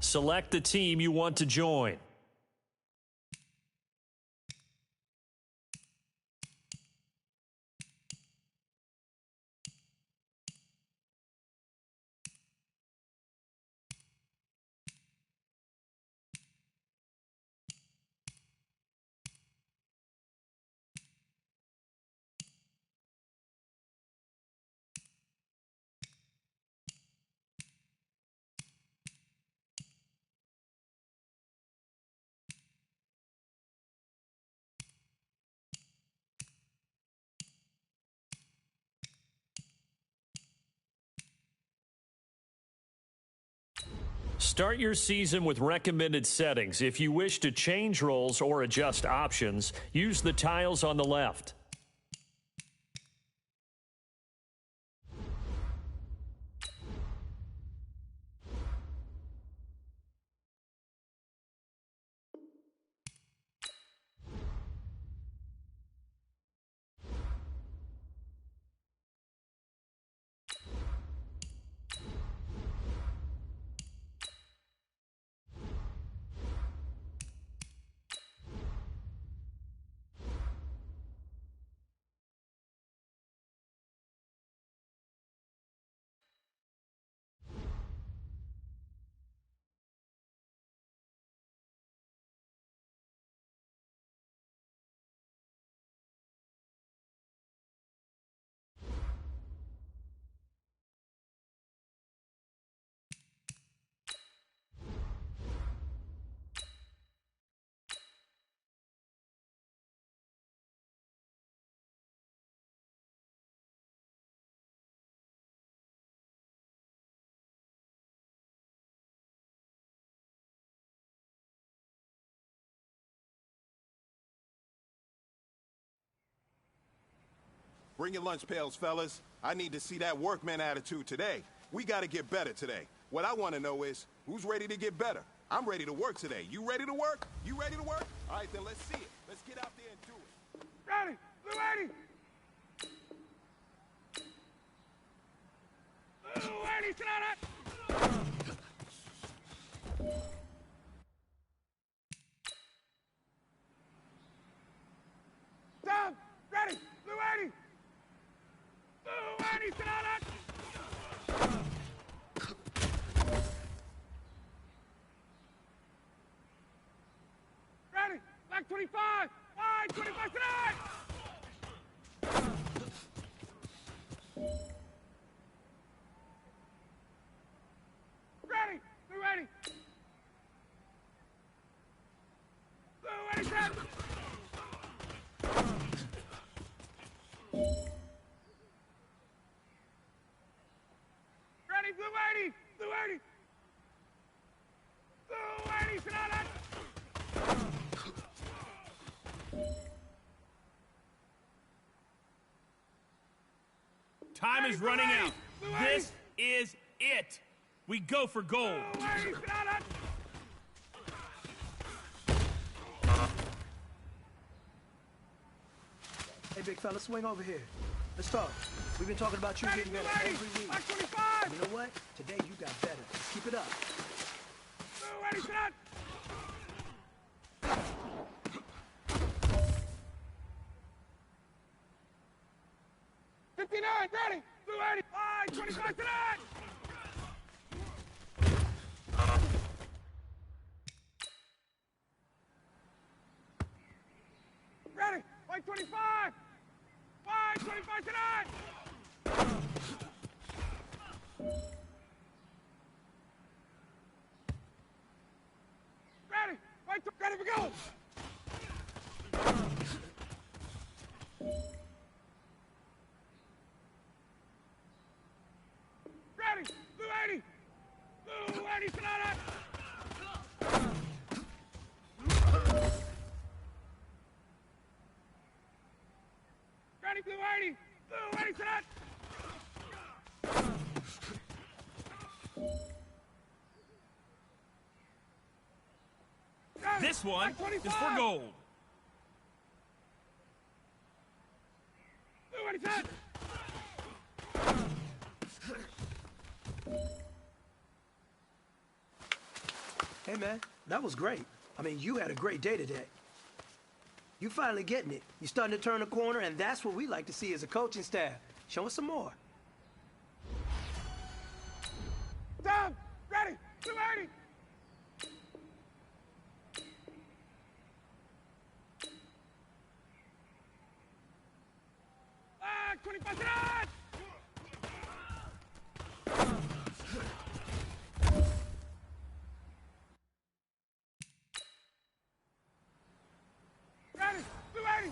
Select the team you want to join. Start your season with recommended settings. If you wish to change roles or adjust options, use the tiles on the left. Bring your lunch pails, fellas. I need to see that workman attitude today. We got to get better today. What I want to know is, who's ready to get better? I'm ready to work today. You ready to work? You ready to work? All right, then let's see it. Let's get out there and do it. Ready! Blue 80! Blue 80, sit on it! Down! Ready! Blue 80! Blue 80, sit on it! Ready! Black 25! Wide 25 tonight! Ready! Blue 80! Blue 80 set! Ready, Blue 80! Blue 80! Blue 80, sit on it! Time is running out. This is it. We go for gold. Blue 80, sit on it! Hey, big fella, swing over here. Let's talk. We've been talking about you getting better every week. Black 25! You know what? Today you got better. Keep it up. Blue 80, sit on! 59, ready! Blue 80, wide 25 tonight! Ready! White 25! Wide 25 tonight! Ready! White, ready for go! Ready! Blue 80! Blue 80, Sonata! Ready, Blue 80! Blue 80, Sonata! This one is for gold. Blue 80, Sonata! Hey, man, that was great. I mean, you had a great day today. You finally getting it. You're starting to turn a corner, and that's what we like to see as a coaching staff. Show us some more. Tom, ready, 280. 25 shots! Ready, 280.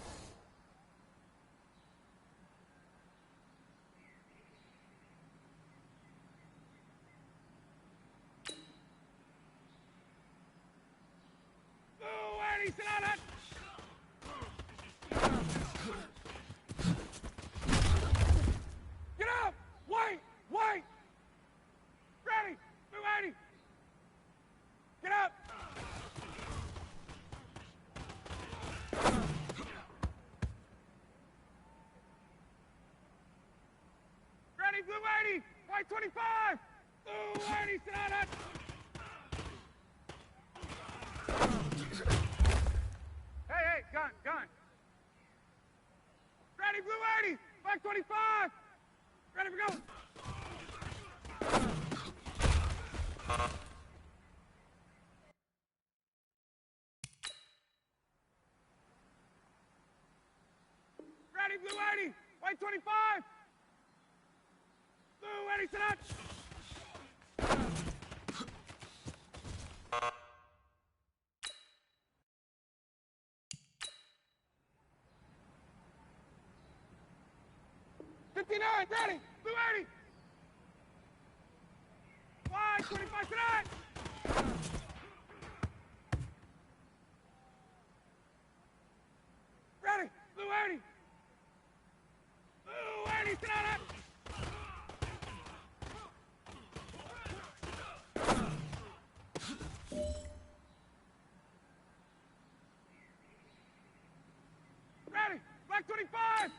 Sit on it! Get up! Wait! Wait! Ready! 280! Get up! Ready, 280! White 25! 280, sit on it! Hey, gun. Ready, blue 80, back 25. Ready, we go. Ready, blue 80, white 25. Blue 80, sit up. Ready, blue 80. Wide, 25 tonight. Ready, blue 80. Blue 80, sit on it. Ready, black 25.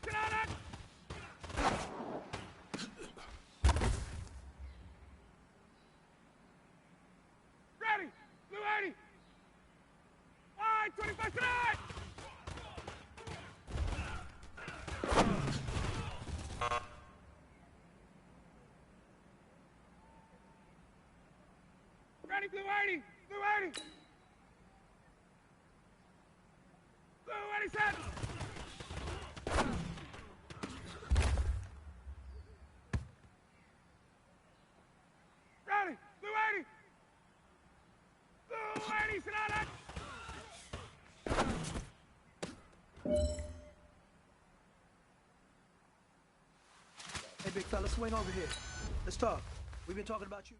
Sit on it! Ready! Blue 80! Wide 25 tonight! Ready, blue 80! Blue 80! Blue 80 set! Ready, blue 80! Blue 80, sit on it! Hey, big fella, swing over here. Let's talk. We've been talking about you.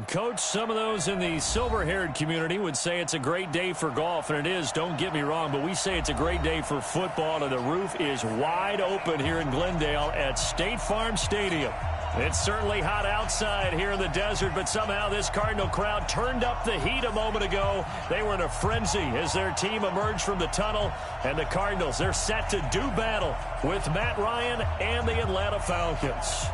Coach, some of those in the silver-haired community would say it's a great day for golf, and it is, don't get me wrong, but we say it's a great day for football, and the roof is wide open here in Glendale at State Farm Stadium. It's certainly hot outside here in the desert, but somehow this Cardinal crowd turned up the heat a moment ago. They were in a frenzy as their team emerged from the tunnel, and the Cardinals, they're set to do battle with Matt Ryan and the Atlanta Falcons.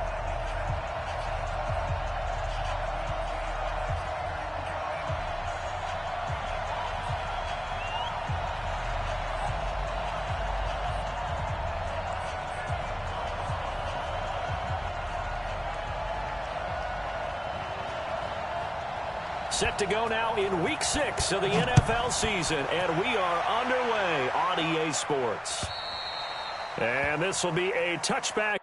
Set to go now in Week 6 of the NFL season, and we are underway on EA Sports. And this will be a touchback.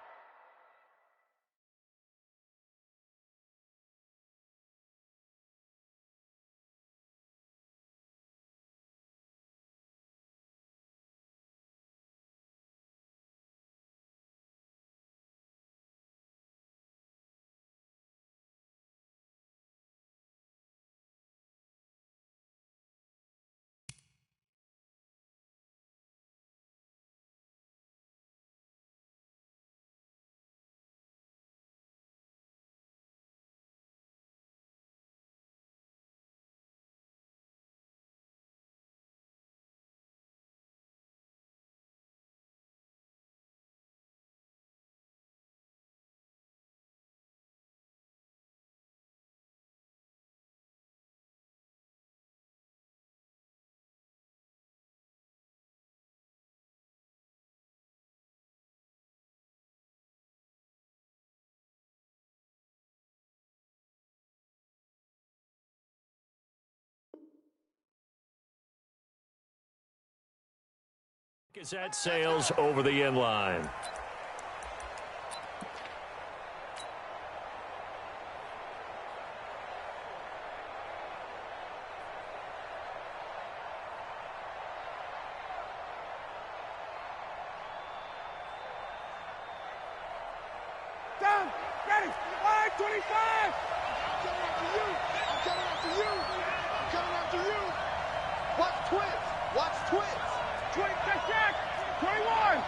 Is that sails over the end line. Down, ready, 525. I'm coming after you. I'm coming after you. I'm coming after you. Watch twins. Watch twins. Twins, check. 21.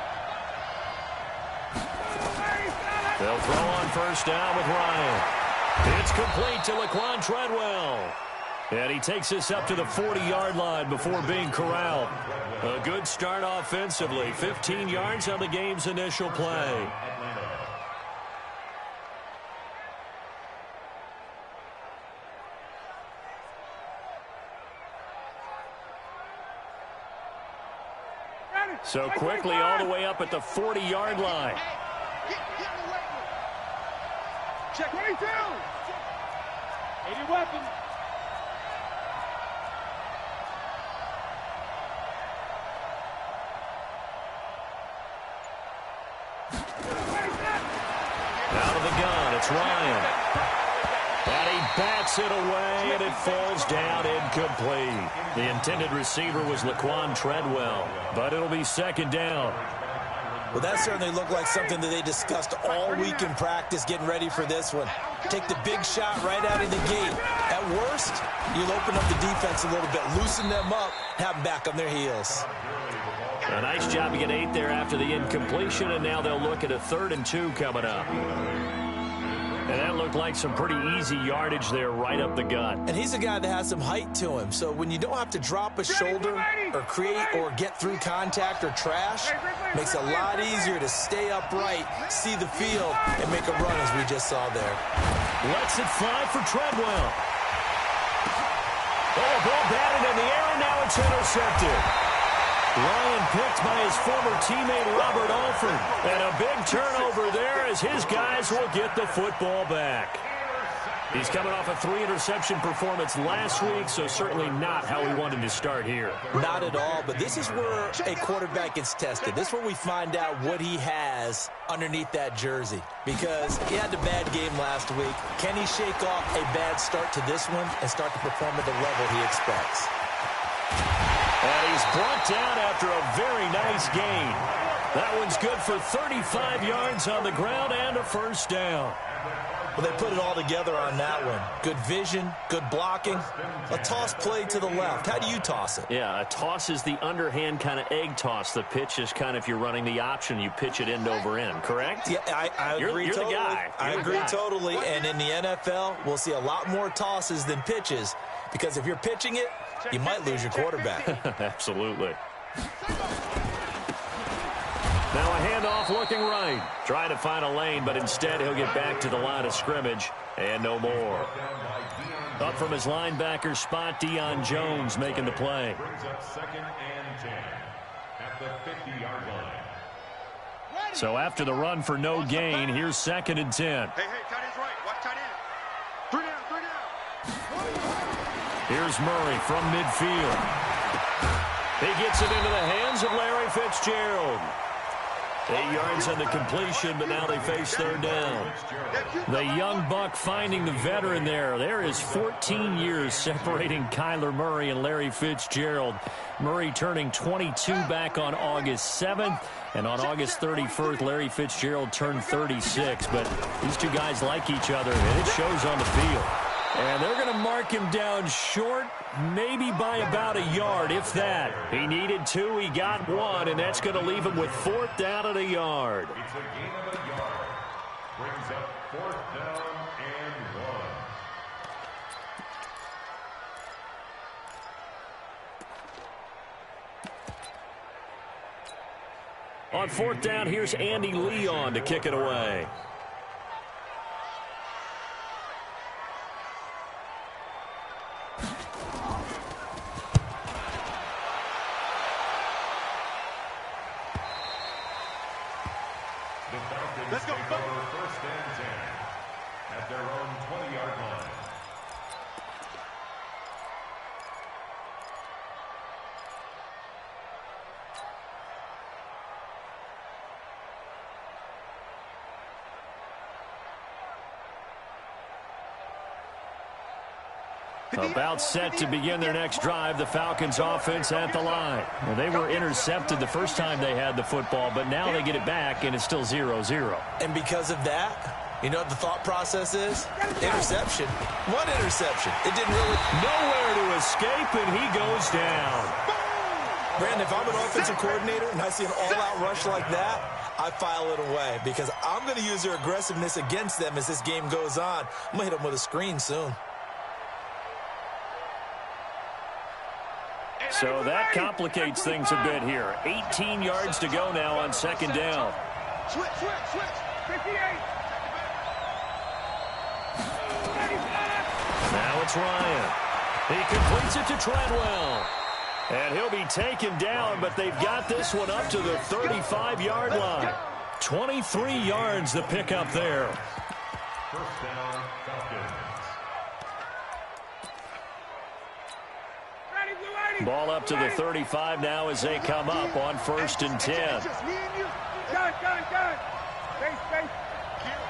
They'll throw on first down with Ryan. It's complete to Laquan Treadwell. And he takes this up to the 40-yard line before being corralled. A good start offensively. 15 yards on the game's initial play. So quickly all the way up at the 40-yard line. Check 22. 80 weapon. Out of the gun, it's Ryan. And he bats it away, and it falls down incomplete. The intended receiver was Laquan Treadwell, but it'll be second down. Well, that certainly looked like something that they discussed all week in practice, getting ready for this one. Take the big shot right out of the gate. At worst, you'll open up the defense a little bit, loosen them up, have them back on their heels. A nice job to get 8 there after the incompletion, and now they'll look at a 3rd and 2 coming up. And that looked like some pretty easy yardage there right up the gut. And he's a guy that has some height to him, so when you don't have to drop a shoulder or create or get through contact or trash, makes it a lot easier to stay upright, see the field, and make a run as we just saw there. Lets it fly for Treadwell. Oh, ball batted in the air, and now it's intercepted. Ryan picked by his former teammate Robert Alford. And a big turnover there as his guys will get the football back. He's coming off a 3-interception performance last week, so certainly not how we wanted to start here. Not at all, but this is where a quarterback gets tested. This is where we find out what he has underneath that jersey. Because he had a bad game last week. Can he shake off a bad start to this one and start to perform at the level he expects? And he's brought down after a very nice gain. That one's good for 35 yards on the ground and a first down. Well, they put it all together on that one. Good vision, good blocking, a toss play to the left. How do you toss it? Yeah, a toss is the underhand kind of egg toss. The pitch is kind of, if you're running the option, you pitch it end over end, correct? Yeah, I agree you're totally. The guy. I agree totally. And in the NFL, we'll see a lot more tosses than pitches because if you're pitching it, you might lose your quarterback. Absolutely. Now a handoff looking right. Trying to find a lane, but instead he'll get back to the line of scrimmage and no more. Up from his linebacker spot, Deion Jones making the play. Brings up 2nd and 10 at the 50-yard line. So after the run for no gain, here's 2nd and 10. Hey, tight end's right. Watch tight end. 3 down. Here's Murray from midfield. He gets it into the hands of Larry Fitzgerald. 8 yards on the completion, but now they face 3rd down. The young buck finding the veteran there. There is 14 years separating Kyler Murray and Larry Fitzgerald. Murray turning 22 back on August 7th, and on August 31st, Larry Fitzgerald turned 36. But these two guys like each other, and it shows on the field. And they're going to mark him down short, maybe by about a yard, if that. He needed 2, he got 1, and that's going to leave him with 4th down and a yard. It's a gain of a yard. Brings up 4th down and 1. On 4th down, here's Andy Leon to kick it away. Let's go. Take over 1st and 10 at their own 20-yard line. About set to begin their next drive, the Falcons offense at the line. Well, they were intercepted the first time they had the football, but now they get it back, and it's still 0-0. And because of that, you know what the thought process is? Interception. One interception. It didn't really... Nowhere to escape, and he goes down. Brandon, if I'm an offensive coordinator and I see an all-out rush like that, I file it away because I'm going to use their aggressiveness against them as this game goes on. I'm going to hit them with a screen soon. So that complicates things a bit here. 18 yards to go now on 2nd down. Switch. 58. Now it's Ryan. He completes it to Treadwell. And he'll be taken down, but they've got this one up to the 35-yard line. 23 yards the pickup there. 1st down, Falcons. Ball up to the 35 now as they come up on 1st and 10. Just me and you. Gun. Space. Kill.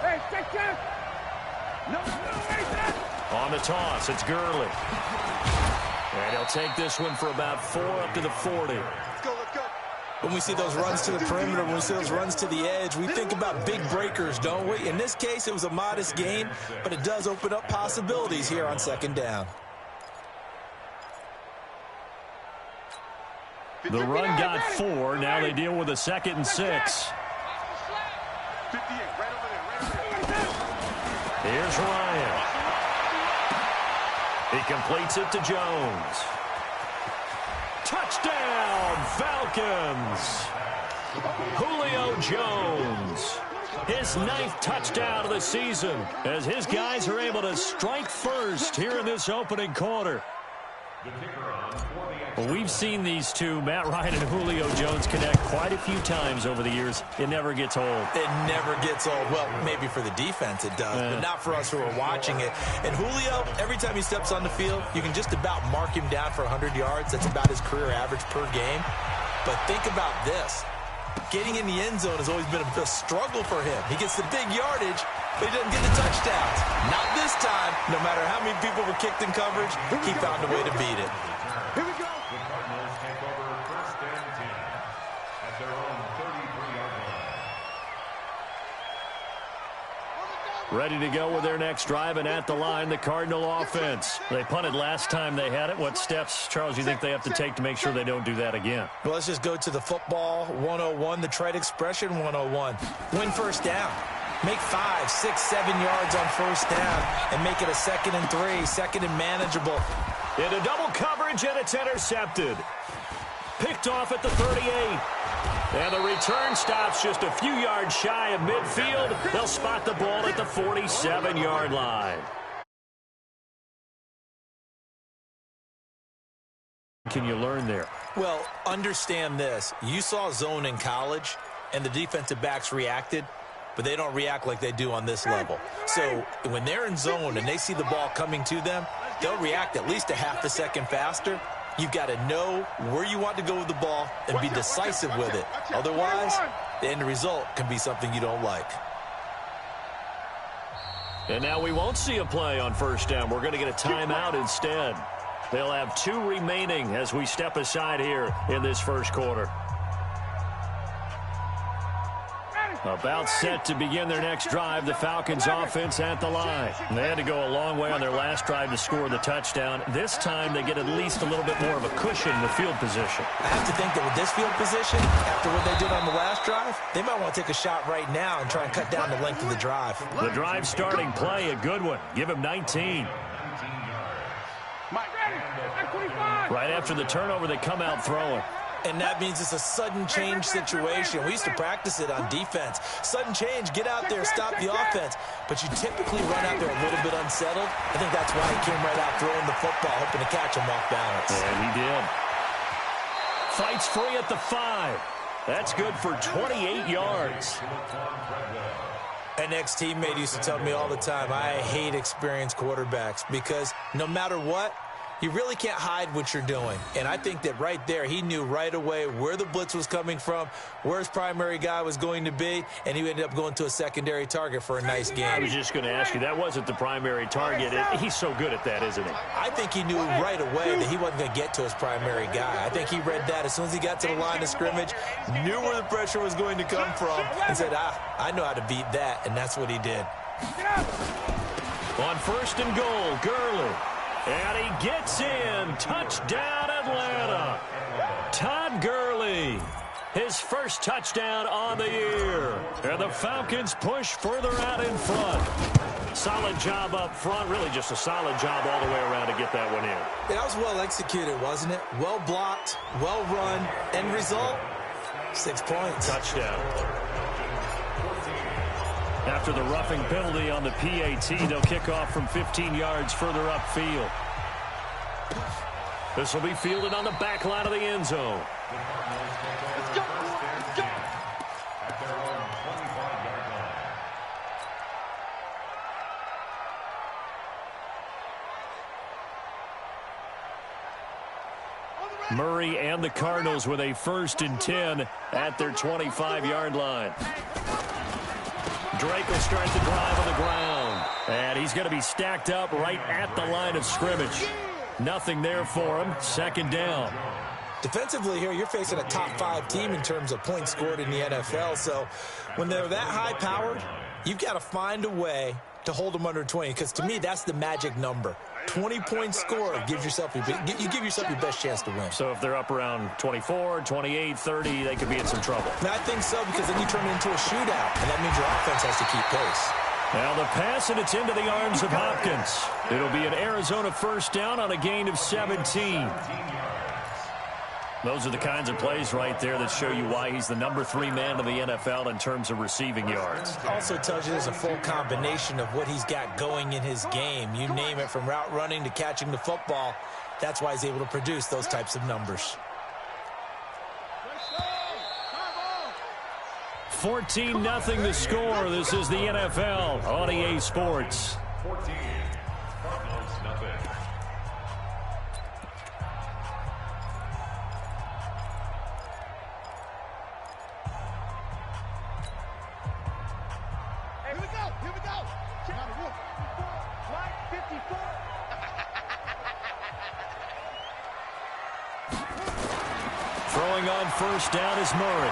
Hey, check. No, On the toss, it's Gurley. And he'll take this one for about 4 up to the 40. Let's go. When we see those runs to the perimeter, when we see those runs to the edge, we think about big breakers, don't we? In this case, it was a modest gain, but it does open up possibilities here on 2nd down. The run got 4. Now they deal with a 2nd and 6. 58, right over there. Here's Ryan. He completes it to Jones. Touchdown, Falcons. Julio Jones. His 9th touchdown of the season as his guys are able to strike first here in this opening quarter. Well, we've seen these two, Matt Ryan and Julio Jones, connect quite a few times over the years. It never gets old. It never gets old. Well, maybe for the defense it does, but not for us who are watching it. And Julio, every time he steps on the field, you can just about mark him down for 100 yards. That's about his career average per game. But think about this. Getting in the end zone has always been a struggle for him. He gets the big yardage, but he doesn't get the touchdowns. Not this time. No matter how many people were kicked in coverage, he found a way to beat it. Here we go. The Cardinals take over 1st and 10 at their own 33-yard line. Ready to go with their next drive, and at the line, the Cardinal offense. They punted last time they had it. What steps, Charles, you think they have to take to make sure they don't do that again? Well, let's just go to the football 101, the trade expression 101. Win first down. Make 5, 6, 7 yards on first down and make it a 2nd and 3, 2nd and manageable. Into double coverage, and it's intercepted. Picked off at the 38. And the return stops just a few yards shy of midfield. They'll spot the ball at the 47-yard line. Can you learn there? Well, understand this. You saw zone in college, and the defensive backs reacted, but they don't react like they do on this level. So when they're in zone and they see the ball coming to them, they'll react at least a half a second faster. You've got to know where you want to go with the ball and be decisive with it. Otherwise, the end result can be something you don't like. And now we won't see a play on first down. We're going to get a timeout instead. They'll have 2 remaining as we step aside here in this first quarter. About set to begin their next drive, the Falcons offense at the line. They had to go a long way on their last drive to score the touchdown. This time they get at least a little bit more of a cushion in the field position. I have to think that with this field position, after what they did on the last drive, they might want to take a shot right now and try and cut down the length of the drive. The drive starting play, a good one. Give him 19. Right after the turnover, they come out throwing. And that means it's a sudden change situation. We used to practice it on defense. Sudden change, get out there, stop the offense. But you typically run out there a little bit unsettled. I think that's why he came right out throwing the football, hoping to catch him off balance. And he did. Fights free at the 5. That's good for 28 yards. An ex-teammate used to tell me all the time, I hate experienced quarterbacks because no matter what, you really can't hide what you're doing. And I think that right there, he knew right away where the blitz was coming from, where his primary guy was going to be, and he ended up going to a secondary target for a nice game. I was just going to ask you, that wasn't the primary target. He's so good at that, isn't he? I think he knew right away that he wasn't going to get to his primary guy. I think he read that as soon as he got to the line of scrimmage, knew where the pressure was going to come from, and said, I know how to beat that, and that's what he did. On first and goal, Gurley. And he gets in. Touchdown, Atlanta. Todd Gurley. His first touchdown on the year. And the Falcons push further out in front. Solid job up front. Really just a solid job all the way around to get that one in. That was well executed, wasn't it? Well blocked, well run. End result, 6 points. Touchdown. After the roughing penalty on the PAT, they'll kick off from 15 yards further upfield. This will be fielded on the back line of the end zone. Let's go. Let's go. At their own 25-yard line. Murray and the Cardinals with a 1st and 10 at their 25-yard line. Drake will start the drive on the ground. And he's going to be stacked up right at the line of scrimmage. Nothing there for him. 2nd down. Defensively here, you're facing a top 5 team in terms of points scored in the NFL. So when they're that high-powered, you've got to find a way to hold them under 20. Because to me, that's the magic number. 20-point score gives yourself you give yourself your best chance to win. So if they're up around 24, 28, 30, they could be in some trouble. And I think so, because then you turn it into a shootout, and that means your offense has to keep pace. Now the pass, and it's into the arms of Hopkins. It'll be an Arizona 1st down on a gain of 17. Those are the kinds of plays right there that show you why he's the number 3 man in the NFL in terms of receiving yards. Also tells you there's a full combination of what he's got going in his game. You name it, from route running to catching the football. That's why he's able to produce those types of numbers. 14-0 the score. This is the NFL on EA Sports. 14, Cardinals nothing. Here we go. Here we go. Check out the roof. Flag 54. Throwing on 1st down is Murray.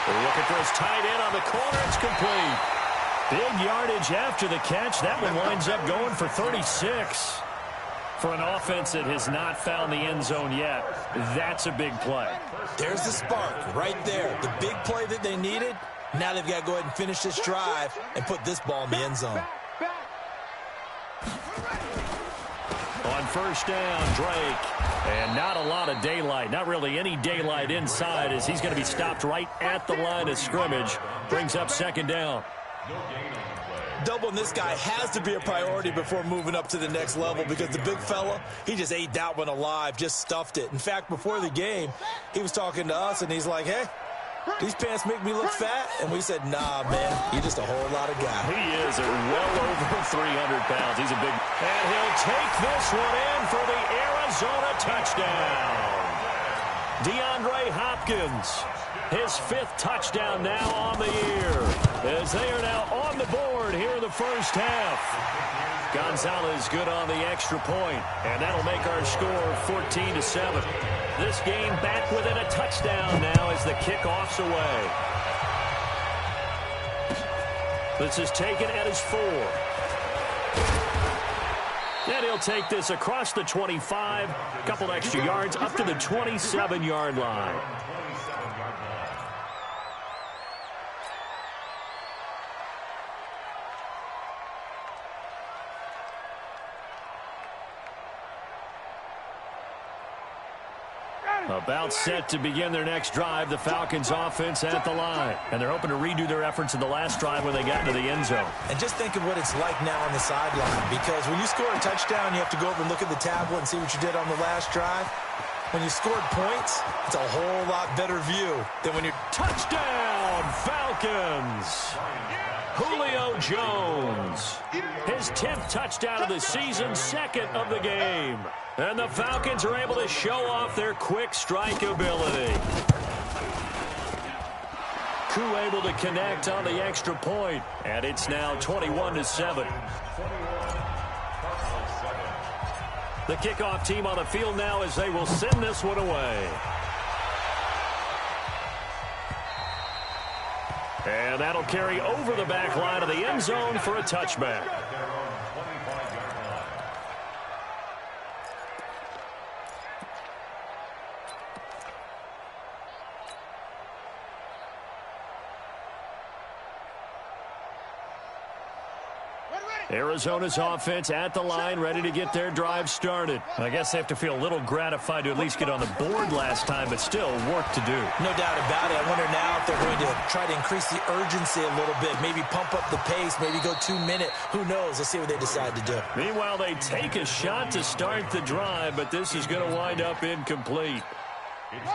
Looking for his tight end on the corner. It's complete. Big yardage after the catch. That one winds up going for 36. For an offense that has not found the end zone yet, that's a big play. There's the spark right there. The big play that they needed. Now they've got to go ahead and finish this drive and put this ball in the end zone. On first down, Drake. And not a lot of daylight. Not really any daylight inside as he's going to be stopped right at the line of scrimmage. Brings up second down. Doubling this guy has to be a priority before moving up to the next level because the big fella, he just ate that one alive, just stuffed it. In fact, before the game, he was talking to us, and he's like, hey, these pants make me look fat. And we said, nah, man, you're just a whole lot of guy. He is at well over 300 pounds. He's a big... And he'll take this one in for the Arizona touchdown. DeAndre Hopkins, his 5th touchdown now on the year, as they are now on the board here in the first half. Gonzalez good on the extra point, and that'll make our score 14-7. This game back within a touchdown now as the kickoff's away. This is taken at his 4. And he'll take this across the 25, a couple extra yards up to the 27-yard line. About set to begin their next drive, the Falcons offense at the line. And they're hoping to redo their efforts in the last drive when they got into the end zone. And just think of what it's like now on the sideline, because when you score a touchdown, you have to go over and look at the tablet and see what you did on the last drive. When you scored points, it's a whole lot better view than when you... Touchdown, Falcons! Julio Jones, his 10th touchdown of the season, 2nd of the game. And the Falcons are able to show off their quick strike ability. Koo able to connect on the extra point, and it's now 21-7. The kickoff team on the field now as they will send this one away. And that'll carry over the back line of the end zone for a touchback. Arizona's offense at the line, ready to get their drive started. I guess they have to feel a little gratified to at least get on the board last time, but still work to do. No doubt about it. I wonder now if they're going to try to increase the urgency a little bit, maybe pump up the pace, maybe go 2-minute. Who knows? Let's see what they decide to do. Meanwhile, they take a shot to start the drive, but this is going to wind up incomplete.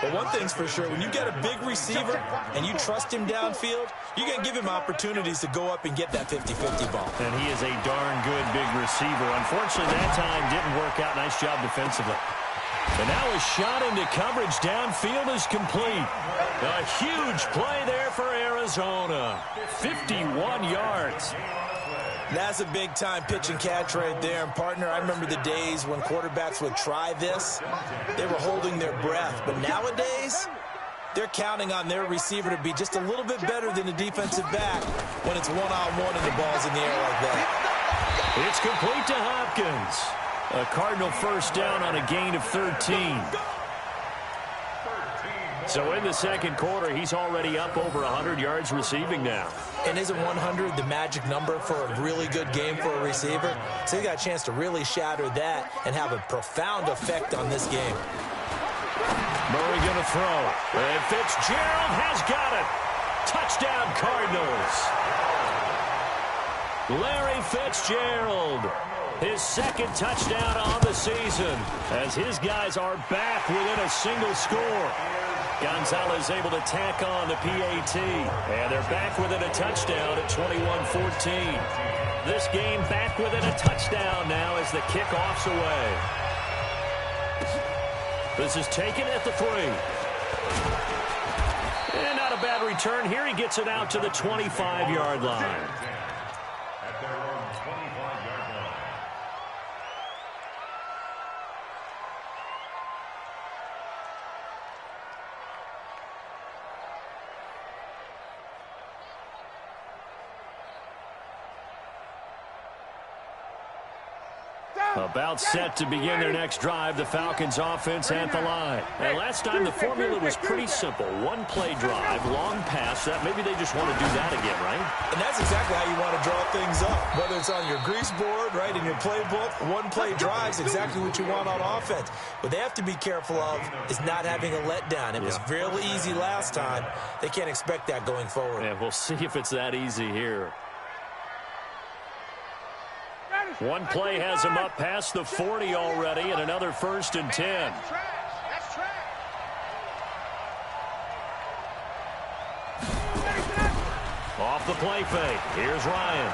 But one thing's for sure, when you get a big receiver and you trust him downfield, you're going to give him opportunities to go up and get that 50-50 ball. And he is a darn good big receiver. Unfortunately, that time didn't work out. Nice job defensively. And now a shot into coverage downfield is complete. A huge play there for Arizona. 51 yards. That's a big-time pitch and catch right there. And, partner, I remember the days when quarterbacks would try this. They were holding their breath. But nowadays, they're counting on their receiver to be just a little bit better than the defensive back when it's one-on-one and the ball's in the air like that. It's complete to Hopkins. A Cardinal first down on a gain of 13. So in the second quarter, he's already up over 100 yards receiving now. And isn't 100 the magic number for a really good game for a receiver? So he got a chance to really shatter that and have a profound effect on this game. Murray going to throw. And Fitzgerald has got it. Touchdown, Cardinals. Larry Fitzgerald. His second touchdown on the season as his guys are back within a single score. Gonzalez able to tack on the PAT, and they're back within a touchdown at 21-14. This game back within a touchdown now as the kickoff's away. This is taken at the 3. And not a bad return here. He gets it out to the 25-yard line. About set to begin their next drive, the Falcons offense at the line. And last time the formula was pretty simple. One play drive, long pass. That maybe they just want to do that again, right? And that's exactly how you want to draw things up. Whether it's on your grease board, right, in your playbook, one play drive is exactly what you want on offense. What they have to be careful of is not having a letdown. It was really easy last time. They can't expect that going forward. Yeah, we'll see if it's that easy here. One play has him up past the 40 already, and another 1st and 10. That's trash. Off the play fake. Here's Ryan.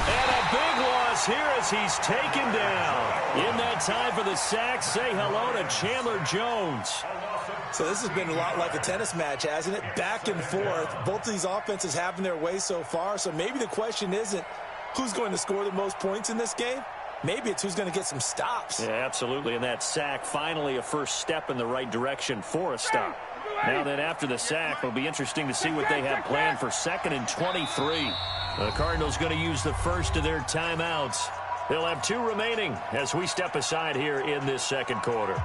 And a big loss here as he's taken down. In that time for the sack, say hello to Chandler Jones. So this has been a lot like a tennis match, hasn't it? Back and forth. Both of these offenses having their way so far. So maybe the question isn't who's going to score the most points in this game. Maybe it's who's going to get some stops. Yeah, absolutely. And that sack, finally a first step in the right direction for a stop. Now then, after the sack, it'll be interesting to see what they have planned for 2nd and 23. The Cardinals going to use the first of their timeouts. They'll have 2 remaining as we step aside here in this second quarter.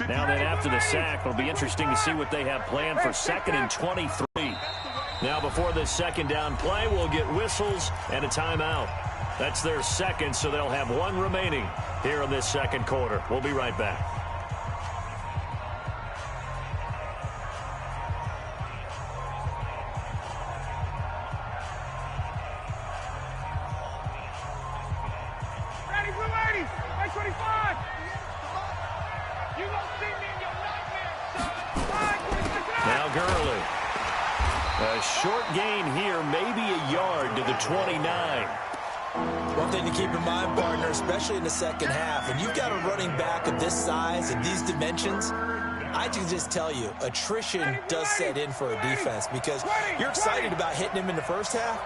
Now then, after the sack, it'll be interesting to see what they have planned for 2nd and 23. Now, before this second down play, we'll get whistles and a timeout. That's their second, so they'll have 1 remaining here in this second quarter. We'll be right back. Ready, blue 80, 25. You won't see me in your nightmare, son. Now Gurley. A short gain here, maybe a yard to the 29. One thing to keep in mind, partner, especially in the second half, when you've got a running back of this size and these dimensions, I can just tell you, attrition does set in for a defense because you're excited about hitting him in the first half.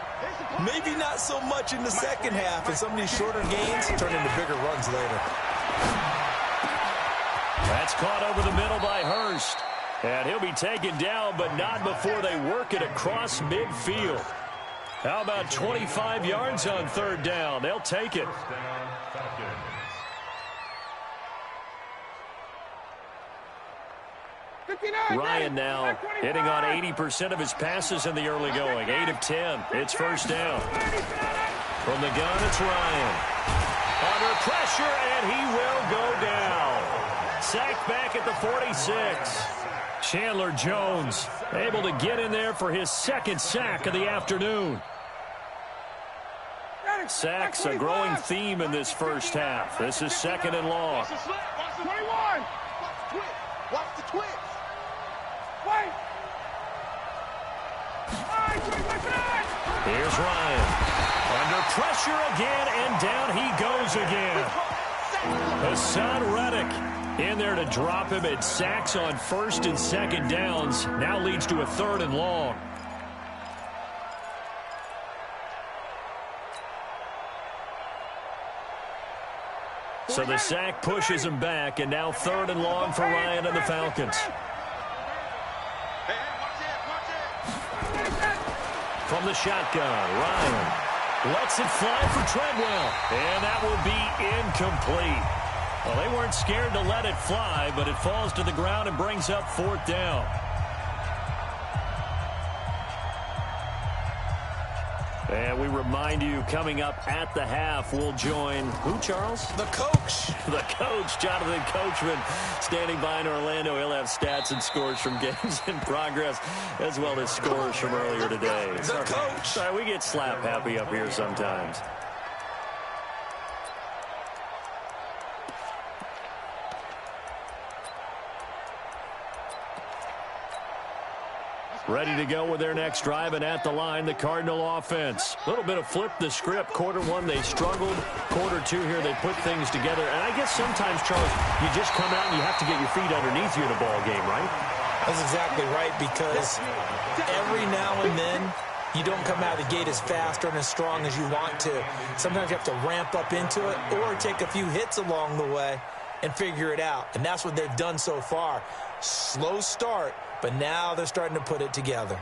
Maybe not so much in the second half, and some of these shorter gains turn into bigger runs later. That's caught over the middle by Hurst. And he'll be taken down, but not before they work it across midfield. How about 25 yards on 3rd down? They'll take it. Ryan now hitting on 80% of his passes in the early going. 8 of 10. It's 1st down. From the gun, it's Ryan. Under pressure, and he will go down. Sacked back at the 46. Chandler Jones able to get in there for his 2nd sack of the afternoon. Sacks a growing theme in this first half. This is 2nd and long. 21. Watch the twist. Wait. Here's Ryan. Under pressure again, and down he goes again. Hassan Reddick in there to drop him. At sacks on 1st and 2nd downs. Now leads to a 3rd and long. So the sack pushes him back, and now 3rd and long for Ryan and the Falcons. From the shotgun, Ryan lets it fly for Treadwell, and that will be incomplete. Well, they weren't scared to let it fly, but it falls to the ground and brings up 4th down. And we remind you, coming up at the half, we'll join who, Charles? The coach. The coach, Jonathan Coachman, standing by in Orlando. He'll have stats and scores from games in progress, as well as scores from earlier today. The coach. Sorry, we get slap happy up here sometimes. Ready to go with their next drive, and at the line, the Cardinal offense. A little bit of flip the script. Quarter 1, they struggled. Quarter 2 here, they put things together. And I guess sometimes, Charles, you just come out and you have to get your feet underneath you in a ball game, right? That's exactly right, because every now and then you don't come out of the gate as fast or as strong as you want to. Sometimes you have to ramp up into it or take a few hits along the way and figure it out. And that's what they've done so far. Slow start, but now they're starting to put it together.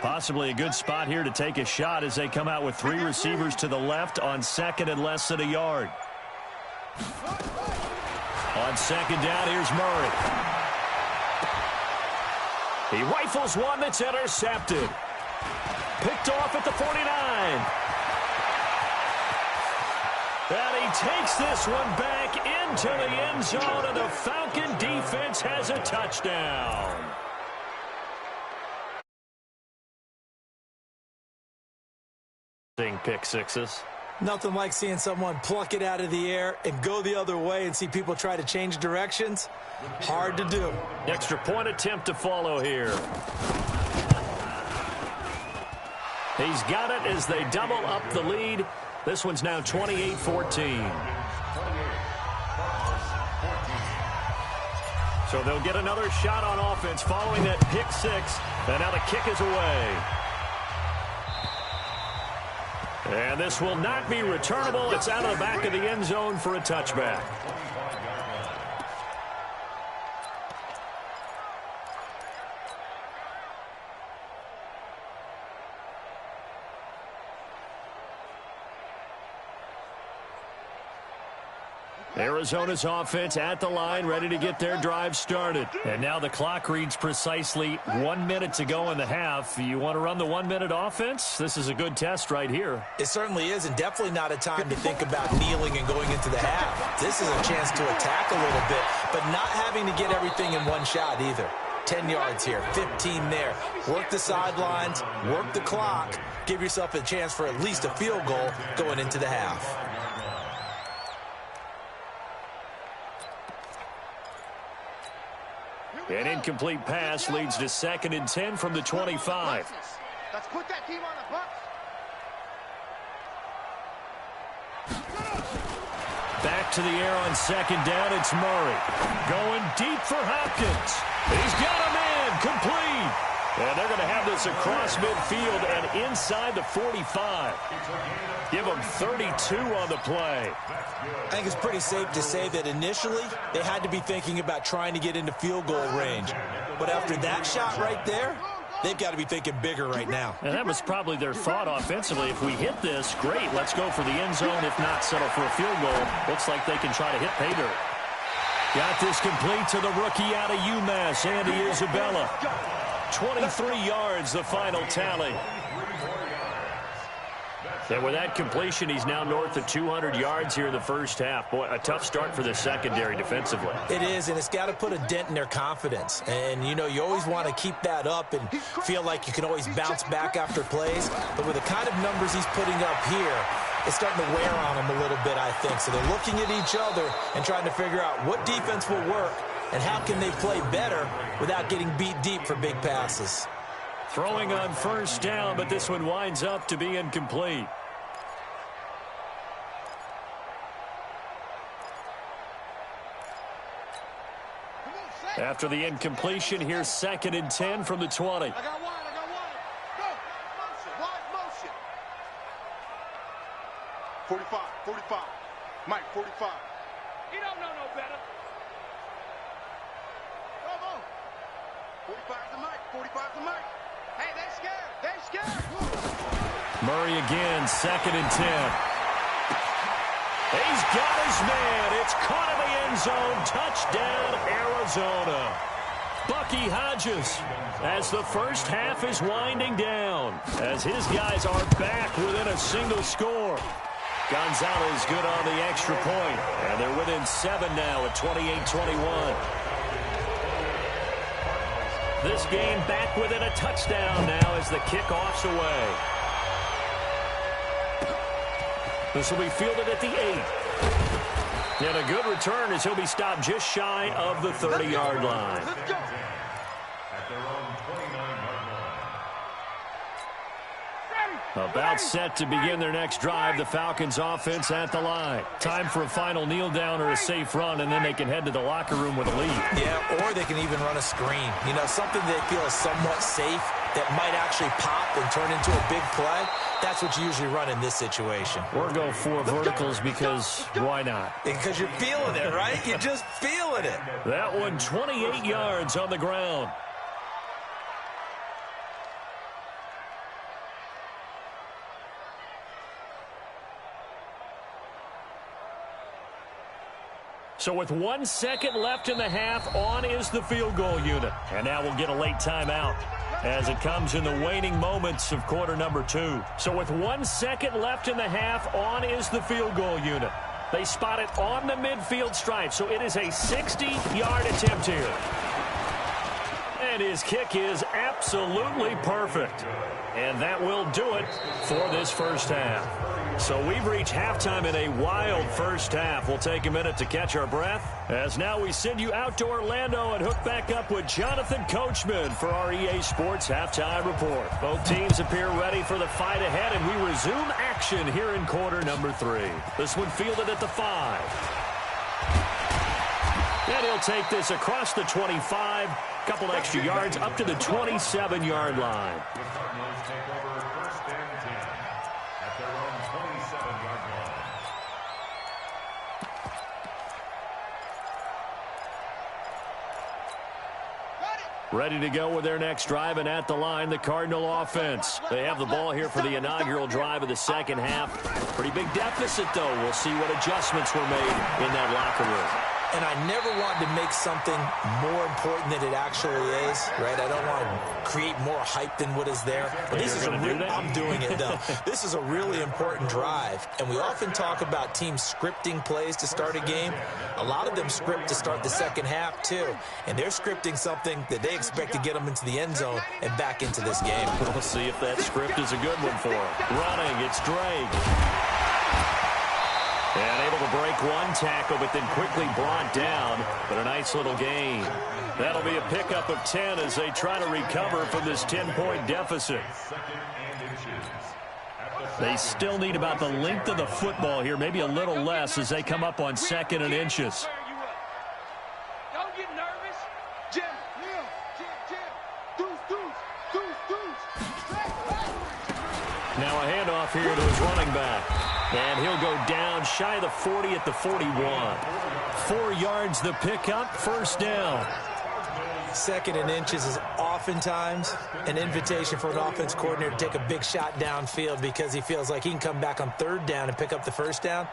Possibly a good spot here to take a shot as they come out with 3 receivers to the left on second and less than a yard. On second down, here's Murray. He rifles one that's intercepted. Picked off at the 49. And he takes this one back into the end zone, and the Falcon defense has a touchdown. Pick sixes. Nothing like seeing someone pluck it out of the air and go the other way and see people try to change directions. Hard to do. Extra point attempt to follow here. He's got it as they double up the lead. This one's now 28-14. So they'll get another shot on offense following that pick six. And now the kick is away. And this will not be returnable. It's out of the back of the end zone for a touchback. Arizona's offense at the line, ready to get their drive started. And now the clock reads precisely 1 minute to go in the half. You want to run the 1 minute offense? This is a good test right here. It certainly is, and definitely not a time to think about kneeling and going into the half. This is a chance to attack a little bit, but not having to get everything in one shot either. 10 yards here, 15 there. Work the sidelines, work the clock. Give yourself a chance for at least a field goal going into the half. An incomplete pass leads to 2nd and 10 from the 25. Let's put that team on the bus. Back to the air on 2nd down. It's Murray. Going deep for Hopkins. He's got a man complete. And they're going to have this across midfield and inside the 45. Give them 32 on the play. I think it's pretty safe to say that initially they had to be thinking about trying to get into field goal range. But after that shot right there, they've got to be thinking bigger right now. And that was probably their thought offensively. If we hit this, great, let's go for the end zone. If not, settle for a field goal. Looks like they can try to hit pay dirt. Got this complete to the rookie out of UMass, Andy Isabella. 23 yards, the final tally. And with that completion, he's now north of 200 yards here in the first half. Boy, a tough start for the secondary defensively. It is, and it's got to put a dent in their confidence. And, you know, you always want to keep that up and feel like you can always bounce back after plays. But with the kind of numbers he's putting up here, it's starting to wear on him a little bit, I think. So they're looking at each other and trying to figure out what defense will work and how can they play better without getting beat deep for big passes. Throwing on first down, but this one winds up to be incomplete. After the incompletion, here's 2nd and 10 from the 20. I got one. Go. Motion. Wide motion. 45. Mike, 45. You don't know no better. Come on. 45's the Mike. 45's the Mike. Hey, they're scared. Murray again, 2nd and 10. He's got his man. It's caught in the end zone. Touchdown, Arizona. Bucky Hodges as the first half is winding down, as his guys are back within a single score. Gonzalez good on the extra point, and they're within 7 now at 28-21. This game back within a touchdown now as the kickoff's away. This will be fielded at the 8. And a good return as he'll be stopped just shy of the 30-yard line. Let's go. At their own 29-yard line. Ready. About set to begin their next drive, the Falcons offense at the line. Time for a final kneel down or a safe run, and then they can head to the locker room with a lead. Yeah, or they can even run a screen. You know, something they feel is somewhat safe that might actually pop and turn into a big play. That's what you usually run in this situation. Or go for verticals because why not? Because you're feeling it, right? You're just feeling it. That one 28 yards on the ground. So with 1 second left in the half, on is the field goal unit. And now we'll get a late timeout as it comes in the waning moments of quarter number 2. So with 1 second left in the half, on is the field goal unit. They spot it on the midfield stripe, so it is a 60-yard attempt here. And his kick is absolutely perfect. And that will do it for this first half. So we've reached halftime in a wild first half. We'll take a minute to catch our breath as now we send you out to Orlando and hook back up with Jonathan Coachman for our EA Sports Halftime Report. Both teams appear ready for the fight ahead, and we resume action here in quarter number 3. This one fielded at the 5. And he'll take this across the 25, couple extra yards up to the 27-yard line. The Cardinals take over first and 10 at their own 27-yard line. Ready to go with their next drive, and at the line, the Cardinal offense. They have the ball here for the inaugural drive of the second half. Pretty big deficit, though. We'll see what adjustments were made in that locker room. And I never want to make something more important than it actually is, right? I don't want to create more hype than what is there. But this is I'm doing it, though. This is a really important drive. And we often talk about teams scripting plays to start a game. A lot of them script to start the second half, too. And they're scripting something that they expect to get them into the end zone and back into this game. We'll see if that script is a good one for them. Running, it's Drake. And able to break one tackle, but then quickly brought down. But a nice little gain. That'll be a pickup of 10 as they try to recover from this 10-point deficit. They still need about the length of the football here, maybe a little less as they come up on 2nd and inches. Don't get nervous. Jim, Now a handoff here to his running back. And he'll go down shy of the 40 at the 41. 4 yards the pickup, first down. 2nd and inches is oftentimes an invitation for an offense coordinator to take a big shot downfield because he feels like he can come back on 3rd down and pick up the first down.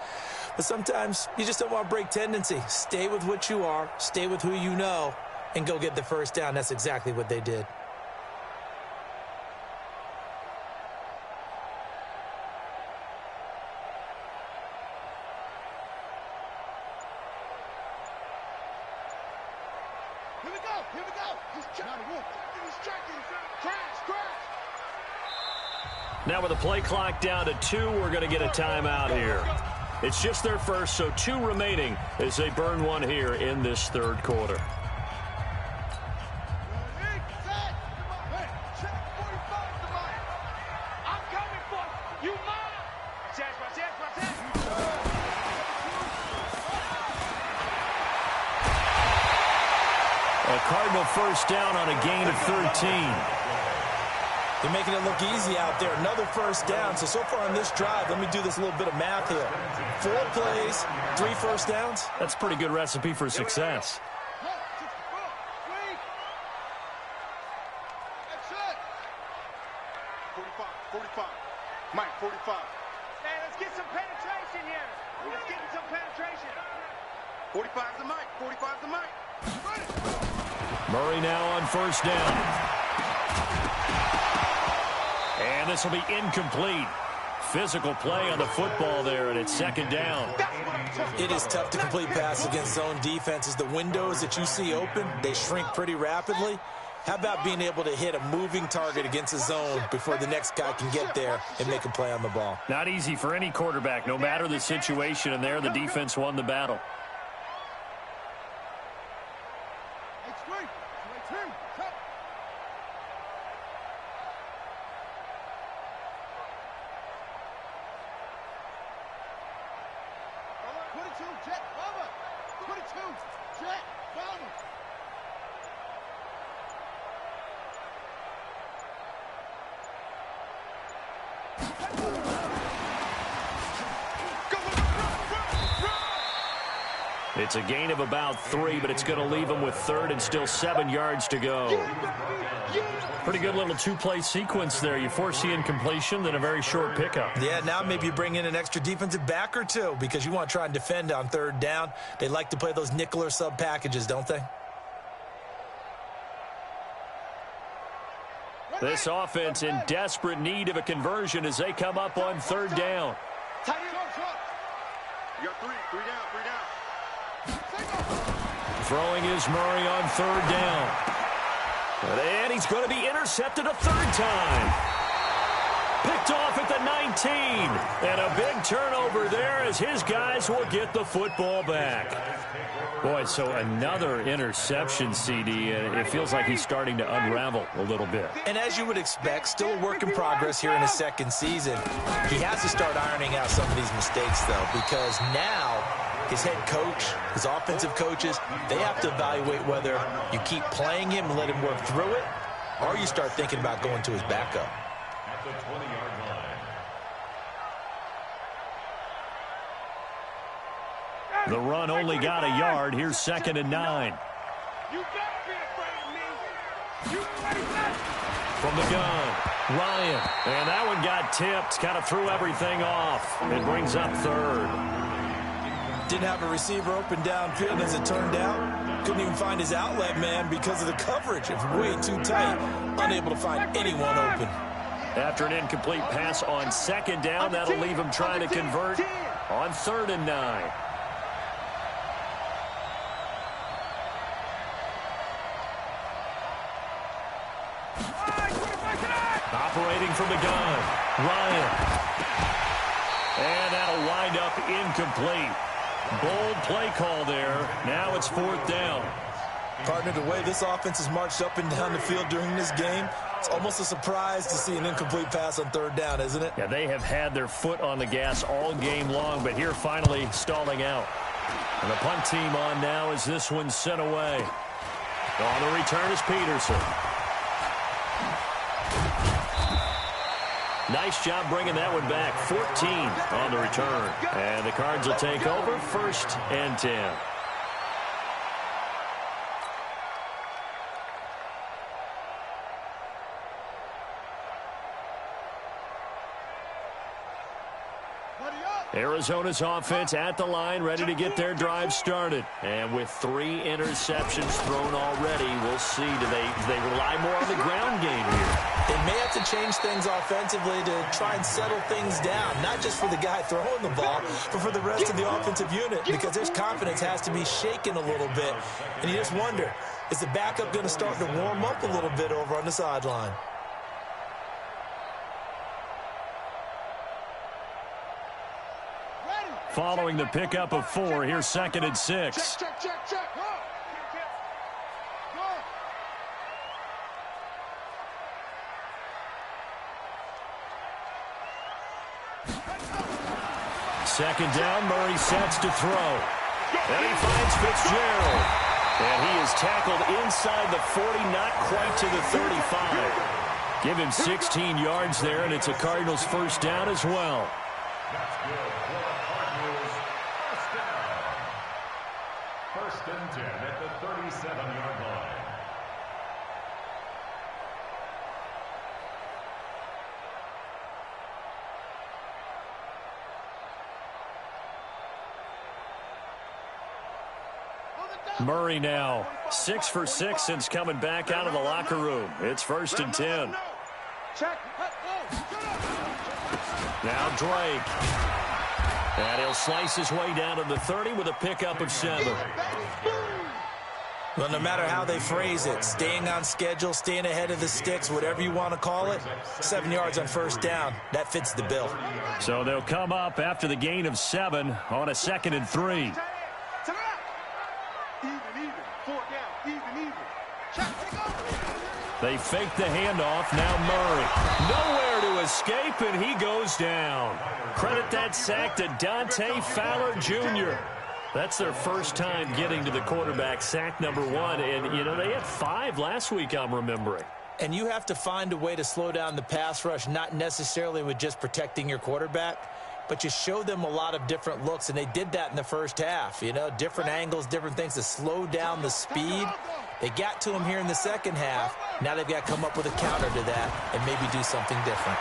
But sometimes you just don't want to break tendency. Stay with what you are, stay with who you know, and go get the first down. That's exactly what they did. Here we go. He's checking. Crash. Now with the play clock down to 2, we're going to get a timeout here. It's just their first, so 2 remaining as they burn one here in this 3rd quarter. Cardinal first down on a gain of 13. They're making it look easy out there. Another first down. So far on this drive, let me do this little bit of math here. 4 plays, 3 first downs. That's a pretty good recipe for success. That's it. 45. Mike, 45. Hey, let's get some penetration here. Let's get some penetration. 45's the Mike. 45's the Mike. Murray now on first down. And this will be incomplete. Physical play on the football there, and it's 2nd down. It is tough to complete passes against zone defenses. The windows that you see open, they shrink pretty rapidly. How about being able to hit a moving target against a zone before the next guy can get there and make a play on the ball? Not easy for any quarterback, no matter the situation, and there the defense won the battle. 22, Jet, cover. 22, Jet, cover. It's a gain of about 3, but it's going to leave him with 3rd and still 7 yards to go. Pretty good little two-play sequence there. You force the incompletion, then a very short pickup. Yeah, now maybe you bring in an extra defensive back or two because you want to try and defend on 3rd down. They like to play those nickel or sub packages, don't they? This offense in desperate need of a conversion as they come up on 3rd down. You got 3 down. Throwing is Murray on 3rd down. And he's going to be intercepted a 3rd time. Picked off at the 19. And a big turnover there as his guys will get the football back. Boy, so another interception, CD. It feels like he's starting to unravel a little bit. And as you would expect, still a work in progress here in his 2nd season. He has to start ironing out some of these mistakes, though, because now his head coach, his offensive coaches, they have to evaluate whether you keep playing him and let him work through it, or you start thinking about going to his backup. At the 20-yard line. The run only got a yard. Here's 2nd and 9. You gotta be afraid of me. You ready for that? From the gun, Ryan. And that one got tipped. Kind of threw everything off. It brings up 3rd. Didn't have a receiver open downfield as it turned out. Couldn't even find his outlet man because of the coverage. It was way too tight. Unable to find anyone open. After an incomplete pass on 2nd down, that'll leave him trying to convert on 3rd and 9. Operating from the gun, Ryan. And that'll wind up incomplete. Bold play call there. Now it's 4th down. Partner, the way this offense has marched up and down the field during this game, it's almost a surprise to see an incomplete pass on 3rd down, isn't it? Yeah, they have had their foot on the gas all game long, but here finally stalling out. And the punt team on now as this one's sent away. On the return is Peterson. Nice job bringing that one back. 14 on the return. And the Cards will take over 1st and 10. Arizona's offense at the line, ready to get their drive started. And with 3 interceptions thrown already, we'll see. Do they rely more on the ground game here? They may have to change things offensively to try and settle things down, not just for the guy throwing the ball, but for the rest of the offensive unit, because their confidence has to be shaken a little bit. And you just wonder, is the backup going to start to warm up a little bit over on the sideline? Following the pickup of 4, here's 2nd and 6. Check. Second down, Murray sets to throw. And he finds Fitzgerald. And he is tackled inside the 40, not quite to the 35. Give him 16 yards there, and it's a Cardinals 1st down as well. That's good for the Cardinals. 1st down. 1st and 10 at the 37-yard line. Murray now 6 for 6 since coming back out of the locker room. It's 1st and 10. Now Drake. And he'll slice his way down to the 30 with a pickup of 7. Well, no matter how they phrase it, staying on schedule, staying ahead of the sticks, whatever you want to call it, 7 yards on 1st down, that fits the bill. So they'll come up after the gain of 7 on a 2nd and 3. They fake the handoff. Now Murray. Nowhere to escape, and he goes down. Credit that sack to Dante Fowler Jr. That's their first time getting to the quarterback, sack number 1. And, you know, they had 5 last week, I'm remembering. And you have to find a way to slow down the pass rush, not necessarily with just protecting your quarterback, but you show them a lot of different looks, and they did that in the first half. You know, different angles, different things to slow down the speed. They got to him here in the second half. Now they've got to come up with a counter to that and maybe do something different.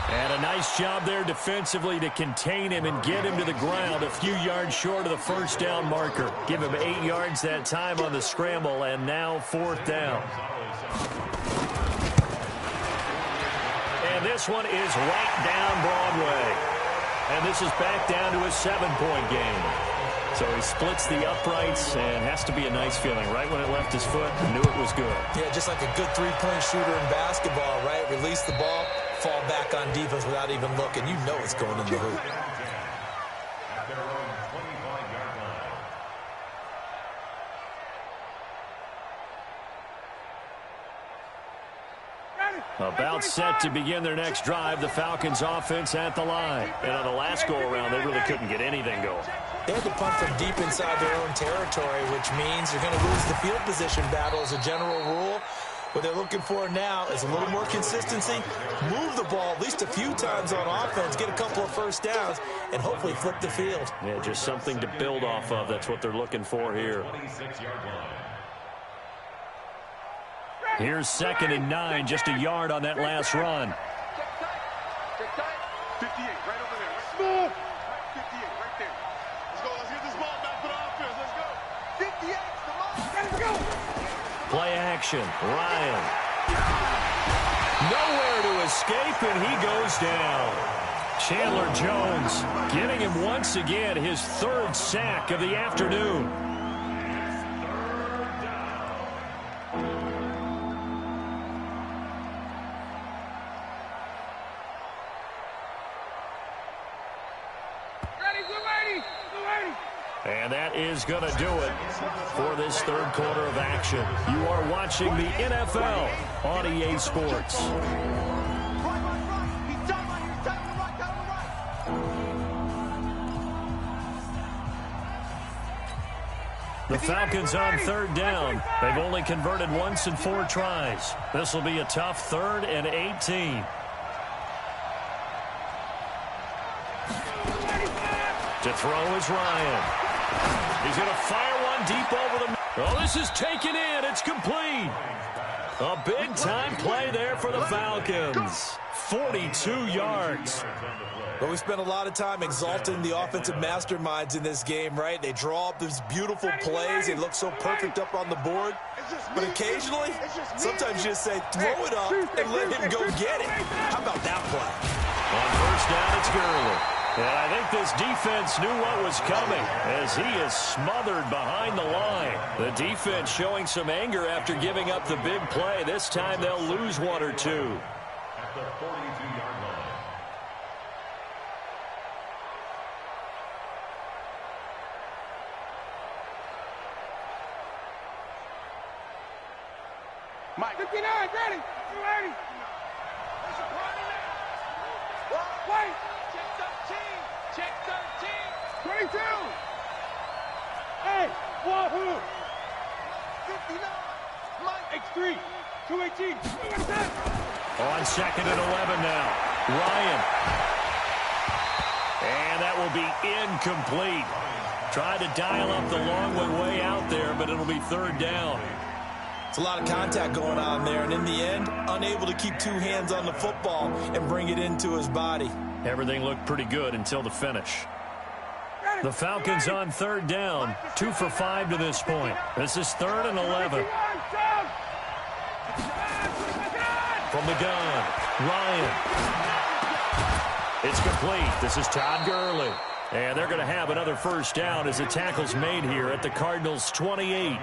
And a nice job there defensively to contain him and get him to the ground a few yards short of the first down marker. Give him 8 yards that time on the scramble, and now 4th down. And this one is right down Broadway. And this is back down to a 7-point game. So he splits the uprights and has to be a nice feeling. Right when it left his foot, knew it was good. Yeah, just like a good three-point shooter in basketball, right? Release the ball, fall back on defense without even looking. You know it's going in the hoop. About set to begin their next drive, the Falcons offense at the line. And on the last go-around, they really couldn't get anything going. They had to punt from deep inside their own territory, which means you're going to lose the field position battle as a general rule. What they're looking for now is a little more consistency, move the ball at least a few times on offense, get a couple of first downs, and hopefully flip the field. Yeah, just something to build off of. That's what they're looking for here. Here's 2nd and 9, just a yard on that last run. 58, right over there. Smooth. 58, right there. Let's go. Let's get this ball back for the offense. Let's go. 58, come on. Let's go. Play action. Ryan. Nowhere to escape, and he goes down. Chandler Jones getting him once again his 3rd sack of the afternoon. And that is going to do it for this 3rd quarter of action. You are watching the NFL on EA Sports. The Falcons on 3rd down. They've only converted once in 4 tries. This will be a tough 3rd and 18. To throw is Ryan. He's going to fire one deep over the... Oh, this is taken in. It's complete. A big-time play there for the Falcons. 42 yards. Well, we spent a lot of time exalting the offensive masterminds in this game, right? They draw up these beautiful plays. They look so perfect up on the board. But occasionally, sometimes you just say, throw it up and let him go get it. How about that play? On 1st down, it's Gurley. And I think this defense knew what was coming as he is smothered behind the line. The defense showing some anger after giving up the big play. This time they'll lose 1 or 2. At the 42-yard line. Mike. 59, ready. You ready? There's a party now. Wait. Check 13. 22. Hey, wahoo. 59. Mike. X3. 218. On 2nd and 11 now. Ryan. And that will be incomplete. Tried to dial up the long one way out there, but it'll be 3rd down. It's a lot of contact going on there, and in the end, unable to keep 2 hands on the football and bring it into his body. Everything looked pretty good until the finish. The Falcons on 3rd down, 2 for 5 to this point. This is 3rd and 11. From the gun, Ryan. It's complete. This is Todd Gurley. And they're going to have another 1st down as the tackle's made here at the Cardinals' 28.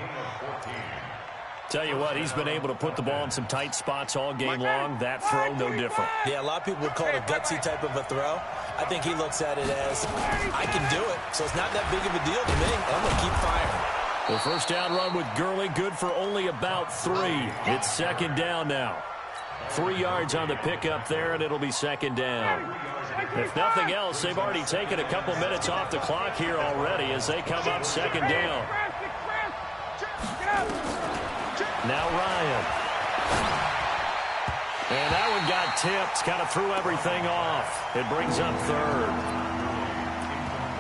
Tell you what, he's been able to put the ball in some tight spots all game long. That throw, no different. Yeah, a lot of people would call it a gutsy type of a throw. I think he looks at it as, I can do it, so it's not that big of a deal to me. I'm going to keep firing. The 1st down run with Gurley, good for only about 3. It's 2nd down now. 3 yards on the pickup there, and it'll be second down. If nothing else, they've already taken a couple minutes off the clock here already as they come up second down. Now Ryan. And that one got tipped, kind of threw everything off. It brings up third.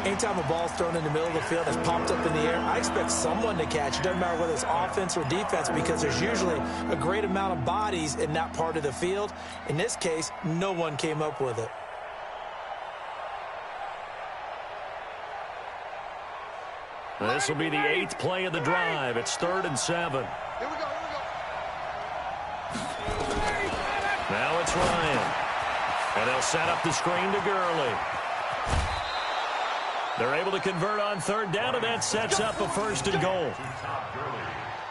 Anytime a ball's thrown in the middle of the field, that's popped up in the air, I expect someone to catch. It doesn't matter whether it's offense or defense because there's usually a great amount of bodies in that part of the field. In this case, no one came up with it. This will be the 8th play of the drive. It's 3rd and 7. Here we go. Now it's Ryan. And they'll set up the screen to Gurley. They're able to convert on 3rd down, and that sets up a 1st and goal.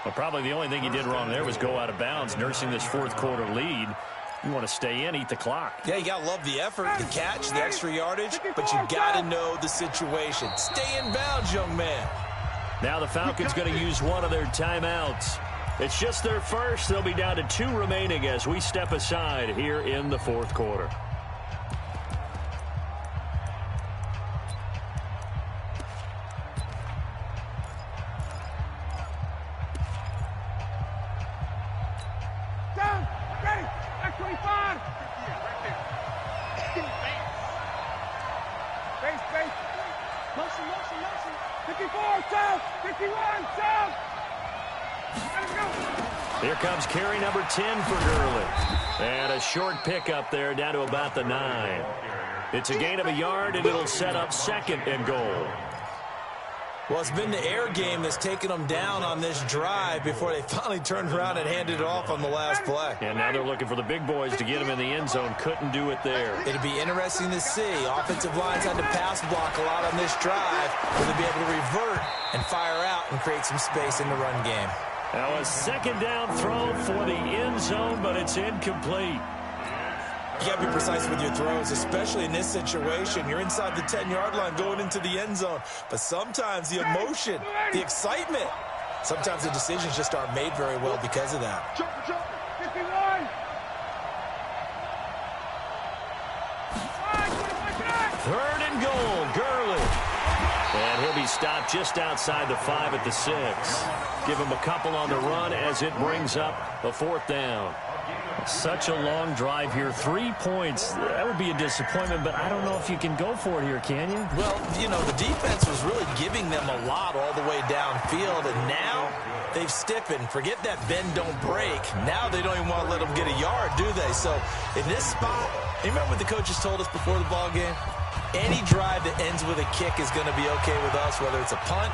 Well, probably the only thing he did wrong there was go out of bounds, nursing this 4th quarter lead. You want to stay in, eat the clock. Yeah, you got to love the effort, the catch, the extra yardage, but you got to know the situation. Stay in bounds, young man. Now the Falcons going to use one of their timeouts. It's just their first. They'll be down to 2 remaining as we step aside here in the 4th quarter. Down, ready, X25. Base. Motion. 54, south. 51, south. Let's go. Here comes carry number 10 for Gurley. And a short pickup there down to about the 9. It's a gain of a yard, and it'll set up 2nd and goal. Well, it's been the air game that's taken them down on this drive before they finally turned around and handed it off on the last play. And now they're looking for the big boys to get them in the end zone. Couldn't do it there. It'll be interesting to see. Offensive lines had to pass block a lot on this drive. Will they be able to revert and fire out and create some space in the run game? Now a 2nd down throw for the end zone, but it's incomplete. You got to be precise with your throws, especially in this situation. You're inside the 10-yard line going into the end zone. But sometimes the emotion, the excitement, sometimes the decisions just aren't made very well because of that. Jumper. 51. Third and goal, Gurley. And he'll be stopped just outside the 5 at the 6. Give him a couple on the run as it brings up a 4th down. Such a long drive here. 3 points. That would be a disappointment, but I don't know if you can go for it here, can you? Well, you know, the defense was really giving them a lot all the way downfield, and now they've stiffened. Forget that bend, don't break. Now they don't even want to let them get a yard, do they? So in this spot, you remember what the coaches told us before the ball game? Any drive that ends with a kick is going to be okay with us, whether it's a punt,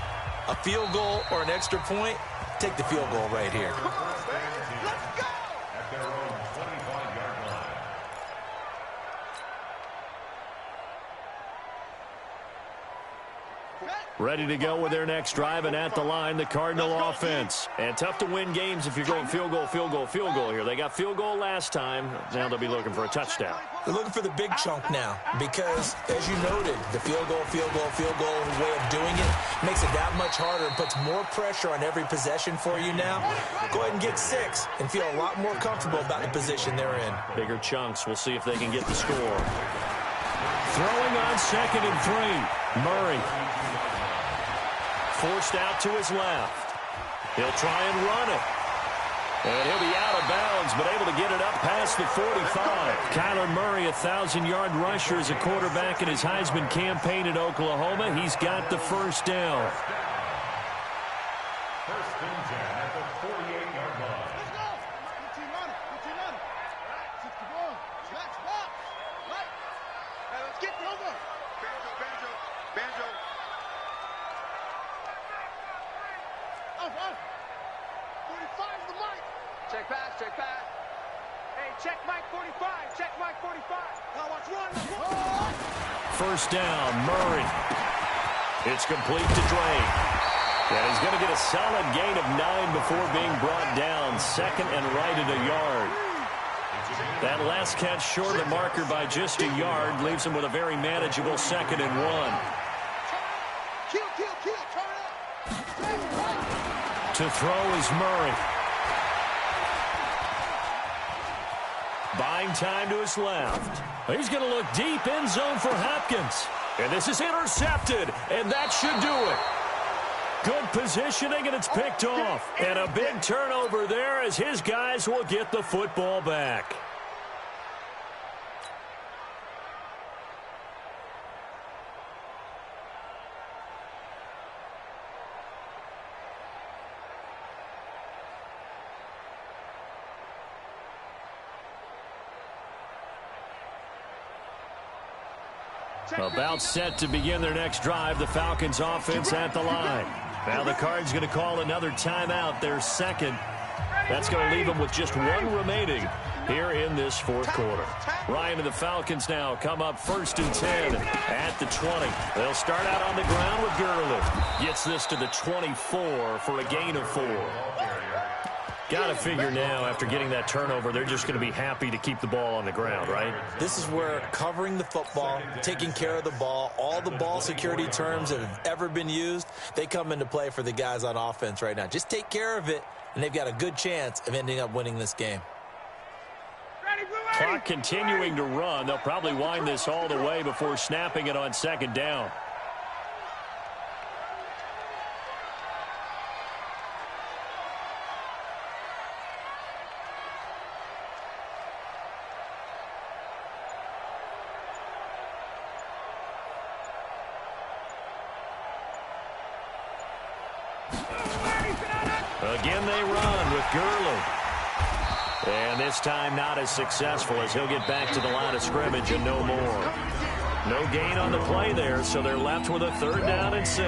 a field goal, or an extra point. Take the field goal right here. Ready to go with their next drive, and at the line, the Cardinal offense. And tough to win games if you're going field goal here. They got field goal last time. Now they'll be looking for a touchdown. They're looking for the big chunk now because, as you noted, the field goal way of doing it makes it that much harder and puts more pressure on every possession for you now. Go ahead and get 6 and feel a lot more comfortable about the position they're in. Bigger chunks. We'll see if they can get the score. Throwing on 2nd and 3. Murray. Forced out to his left. He'll try and run it. And he'll be out of bounds, but able to get it up past the 45. Kyler Murray, 1,000-yard rusher as a quarterback in his Heisman campaign at Oklahoma. He's got the 1st down. 1st and 10 at the 48-yard line. Let's go. 15 on it. Right, 61. Relax, box. Right. Hey, let's get over. Banjo. Off. 45 is the mic. Check pass. Hey, check Mike 45. Now watch one. 1st down, Murray. It's complete to Drake. And he's going to get a solid gain of 9 before being brought down. 2nd and right at a yard. That last catch short of the marker by just a yard leaves him with a very manageable 2nd and 1. Kill. Turn up. To throw is Murray. Buying time to his left. He's going to look deep end zone for Hopkins. And this is intercepted, and that should do it. Good positioning, and it's picked off. And a big turnover there as his guys will get the football back. About set to begin their next drive, the Falcons offense at the line. Now the Cards going to call another timeout, their second. That's going to leave them with just one remaining here in this fourth quarter. Ryan and the Falcons now come up 1st and 10 at the 20. They'll start out on the ground with Gurley. Gets this to the 24 for a gain of 4. Got to figure now, after getting that turnover, they're just going to be happy to keep the ball on the ground, right? This is where covering the football, taking care of the ball, all the ball security terms that have ever been used, they come into play for the guys on offense right now. Just take care of it, and they've got a good chance of ending up winning this game. Clock continuing to run. They'll probably wind this all the way before snapping it on 2nd down. Again they run with Gurley. And this time not as successful as he'll get back to the line of scrimmage and no more. No gain on the play there, so they're left with a 3rd down and 6.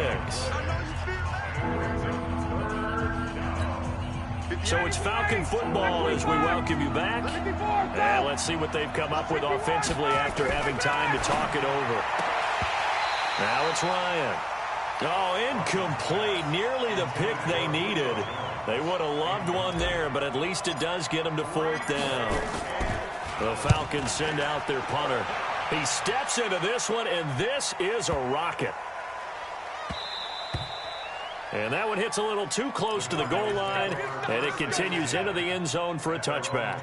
So it's Falcon football as we welcome you back. And let's see what they've come up with offensively after having time to talk it over. Now it's Ryan. Oh, incomplete. Nearly the pick they needed. They would have loved one there, but at least it does get them to 4th down. The Falcons send out their punter. He steps into this one, and this is a rocket. And that one hits a little too close to the goal line, and it continues into the end zone for a touchback.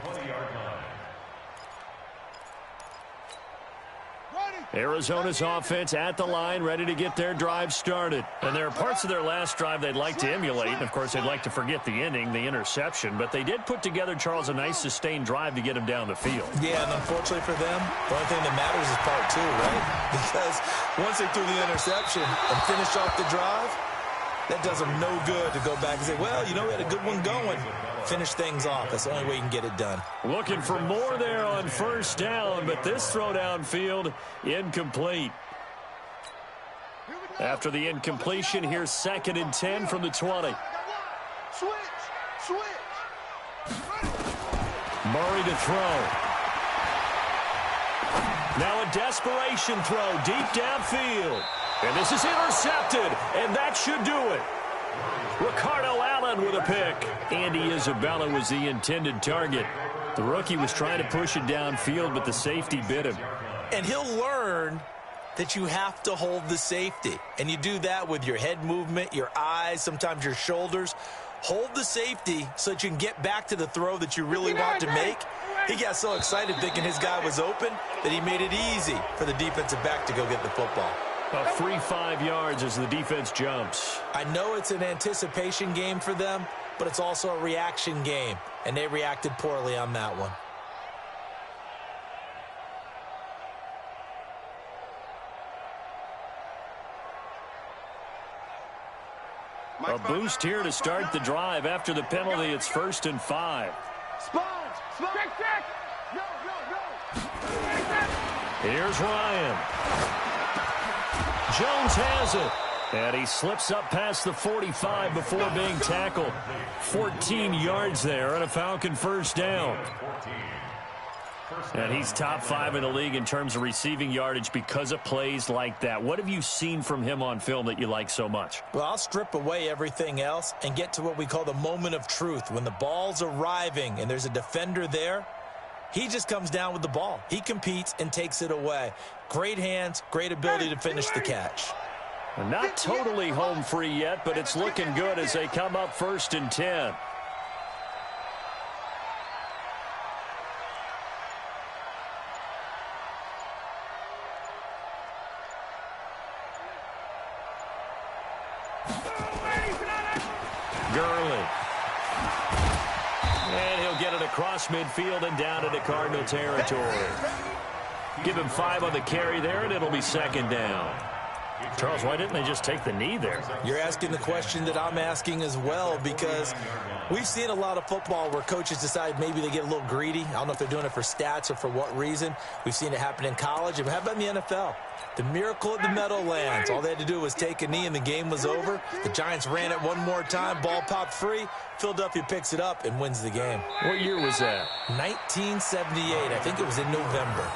Arizona's offense at the line, ready to get their drive started. And there are parts of their last drive they'd like to emulate. And, of course, they'd like to forget the ending, the interception. But they did put together, Charles, a nice sustained drive to get them down the field. Yeah, and unfortunately for them, the only thing that matters is part 2, right? Because once they threw the interception and finished off the drive, that does them no good to go back and say, well, you know, we had a good one going. Finish things off. That's the only way you can get it done. Looking for more there on 1st down, but this throw downfield incomplete. After the incompletion, here's 2nd and 10 from the 20. Switch. Murray to throw. Now a desperation throw deep downfield. And this is intercepted, and that should do it. Ricardo Allen with a pick. Andy Isabella was the intended target. The rookie was trying to push it downfield, but the safety bit him. And he'll learn that you have to hold the safety. And you do that with your head movement, your eyes, sometimes your shoulders. Hold the safety so that you can get back to the throw that you really want to make. He got so excited thinking his guy was open that he made it easy for the defensive back to go get the football. A free 5 yards as the defense jumps. I know it's an anticipation game for them, but it's also a reaction game, and they reacted poorly on that one. A boost here to start the drive. After the penalty, it's 1st and 5. Here's Ryan. Jones has it. And he slips up past the 45 before being tackled. 14 yards there and a Falcon 1st down. And he's top 5 in the league in terms of receiving yardage because of plays like that. What have you seen from him on film that you like so much? Well, I'll strip away everything else and get to what we call the moment of truth. When the ball's arriving and there's a defender there, he just comes down with the ball. He competes and takes it away. Great hands, great ability to finish the catch. Not totally home free yet, but it's looking good as they come up 1st and 10. across midfield and down into Cardinal territory. Give him 5 on the carry there, and it'll be second down. Charles, why didn't they just take the knee there? You're asking the question that I'm asking as well, because we've seen a lot of football where coaches decide maybe they get a little greedy. I don't know if they're doing it for stats or for what reason. We've seen it happen in college. And how about in the NFL? The miracle at the Meadowlands. All they had to do was take a knee and the game was over. The Giants ran it one more time. Ball popped free. Philadelphia picks it up and wins the game. What year was that? 1978. I think it was in November.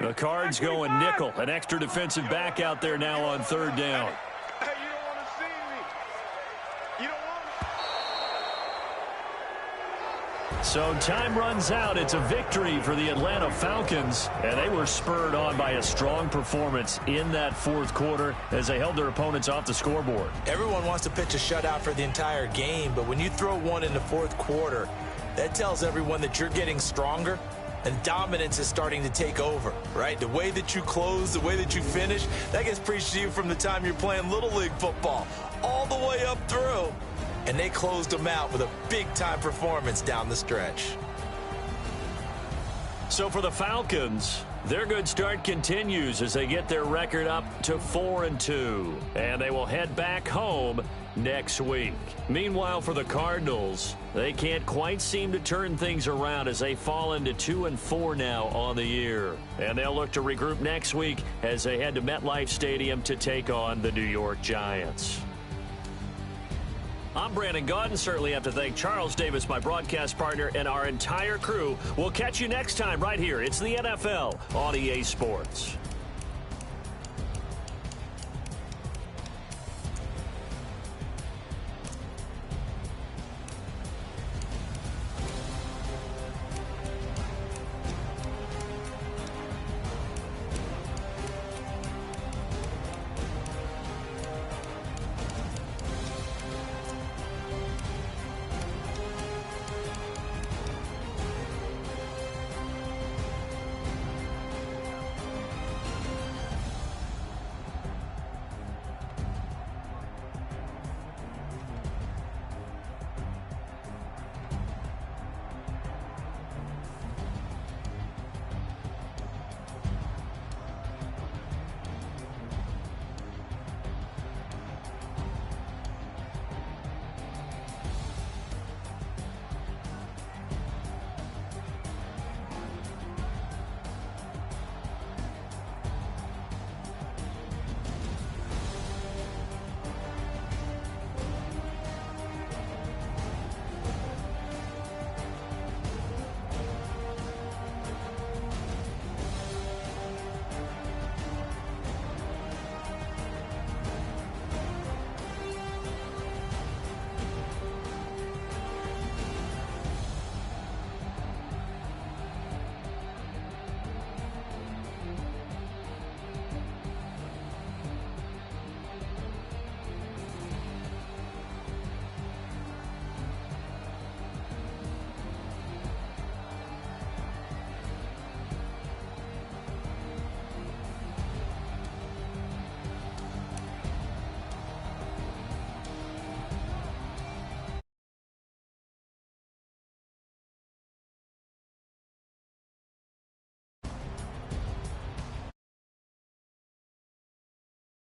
The Cards going nickel. An extra defensive back out there now on third down. Hey, you don't want to see me. You don't want So time runs out. It's a victory for the Atlanta Falcons, and they were spurred on by a strong performance in that fourth quarter as they held their opponents off the scoreboard. Everyone wants to pitch a shutout for the entire game, but when you throw one in the fourth quarter, that tells everyone that you're getting stronger and dominance is starting to take over, right? The way that you close, the way that you finish, that gets preached to you from the time you're playing Little League football all the way up through. And they closed them out with a big-time performance down the stretch. So for the Falcons, their good start continues as they get their record up to 4-2. And they will head back home next week. Meanwhile, for the Cardinals, they can't quite seem to turn things around as they fall into 2-4 now on the year. And they'll look to regroup next week as they head to MetLife Stadium to take on the New York Giants. I'm Brandon Gaudin. Certainly have to thank Charles Davis, my broadcast partner, and our entire crew. We'll catch you next time right here. It's the NFL on EA Sports.